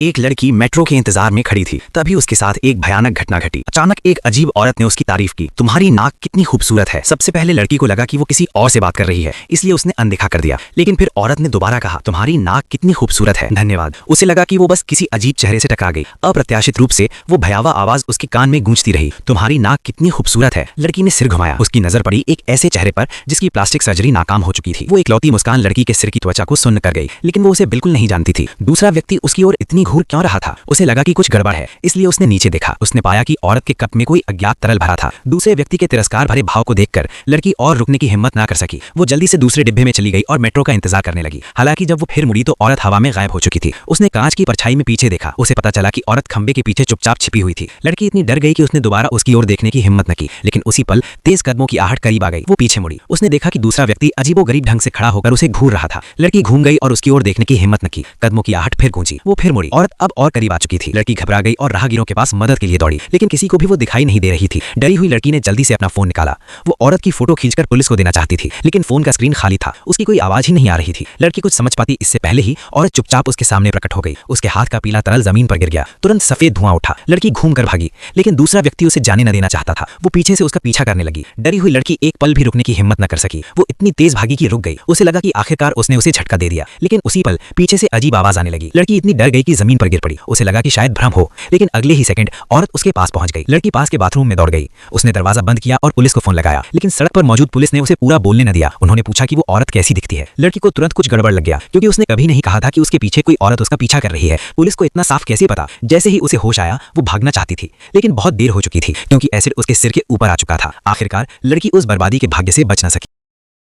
एक लड़की मेट्रो के इंतजार में खड़ी थी। तभी उसके साथ एक भयानक घटना घटी। अचानक एक अजीब औरत ने उसकी तारीफ की। तुम्हारी नाक कितनी खूबसूरत है। सबसे पहले लड़की को लगा कि वो किसी और से बात कर रही है, इसलिए उसने अनदेखा कर दिया। लेकिन फिर औरत ने दोबारा कहा, तुम्हारी नाक कितनी खूबसूरत है, धन्यवाद। उसे लगा कि वो बस किसी अजीब चेहरे से टकरा गई। अप्रत्याशित रूप से वो भयावह आवाज उसके कान में गूंजती रही, तुम्हारी नाक कितनी खूबसूरत है। लड़की ने सिर घुमाया। उसकी नजर पड़ी एक ऐसे चेहरे पर जिसकी प्लास्टिक सर्जरी नाकाम हो चुकी थी। वो इकलौती मुस्कान लड़की के सिर की त्वचा को सुन्न कर गई, लेकिन वो उसे बिल्कुल नहीं जानती थी। दूसरा व्यक्ति उसकी ओर इतनी घूर क्यों रहा था? उसे लगा कि कुछ गड़बड़ है, इसलिए उसने नीचे देखा। उसने पाया कि औरत के कप में कोई अज्ञात तरल भरा था। दूसरे व्यक्ति के तिरस्कार भरे भाव को देखकर लड़की और रुकने की हिम्मत ना कर सकी। वो जल्दी से दूसरे डिब्बे में चली गई और मेट्रो का इंतजार करने लगी। हालांकि जब वो फिर मुड़ी तो औरत हवा में गायब हो चुकी थी। उसने कांच की परछाई में पीछे देखा। उसे पता चला कि औरत खंबे के पीछे चुपचाप छिपी हुई थी। लड़की इतनी डर गई कि उसने दोबारा उसकी ओर देखने की हिम्मत न की, लेकिन उसी पल तेज कदमों की आहट करीब आ गई। वो पीछे मुड़ी। उसने देखा कि दूसरा व्यक्ति अजीबोगरीब ढंग से खड़ा होकर उसे घूर रहा था। लड़की घूम गई और उसकी ओर देखने की हिम्मत न की। कदमों की आहट फिर गूंजी। वो फिर मुड़ी। औरत अब और करीब आ चुकी थी। लड़की घबरा गई और राहगीरों के पास मदद के लिए दौड़ी, लेकिन किसी को भी वो दिखाई नहीं दे रही थी। डरी हुई लड़की ने जल्दी से अपना फोन निकाला। वो औरत की फोटो खींचकर पुलिस को देना चाहती थी, लेकिन फोन का स्क्रीन खाली था। उसकी कोई आवाज ही नहीं आ रही थी। लड़की कुछ समझ पाती इससे पहले ही औरत चुपचाप उसके सामने प्रकट हो गई। उसके हाथ का पीला तरल जमीन पर गिर गया। तुरंत सफेद धुआं उठा। लड़की घूम कर भागी, लेकिन दूसरा व्यक्ति उसे जाने न देना चाहता था। वो पीछे से उसका पीछा करने लगी। डरी हुई लड़की एक पल भी रुकने की हिम्मत न कर सकी। वो इतनी तेज भागी कि रुक गई। उसे लगा कि आखिरकार उसने उसे झटका दे दिया, लेकिन उसी पल पीछे से अजीब आवाज आने लगी। लड़की इतनी डर गई कि जमीन पर गिर पड़ी। उसे लगा कि शायद भ्रम हो, लेकिन अगले ही सेकंड औरत उसके पास पहुंच गई। लड़की पास के बाथरूम में दौड़ गई। उसने दरवाजा बंद किया और पुलिस को फोन लगाया, लेकिन सड़क पर मौजूद पुलिस ने उसे पूरा बोलने न दिया। उन्होंने पूछा कि वो औरत कैसी दिखती है। लड़की को तुरंत कुछ गड़बड़ लग गया, क्योंकि उसने कभी नहीं कहा था कि उसके पीछे कोई औरत उसका पीछा कर रही है। पुलिस को इतना साफ कैसे पता? जैसे ही उसे होश आया वो भागना चाहती थी, लेकिन बहुत देर हो चुकी थी, क्योंकि एसिड उसके सिर के ऊपर आ चुका था। आखिरकार लड़की उस बर्बादी के भाग्य से बच न सकी।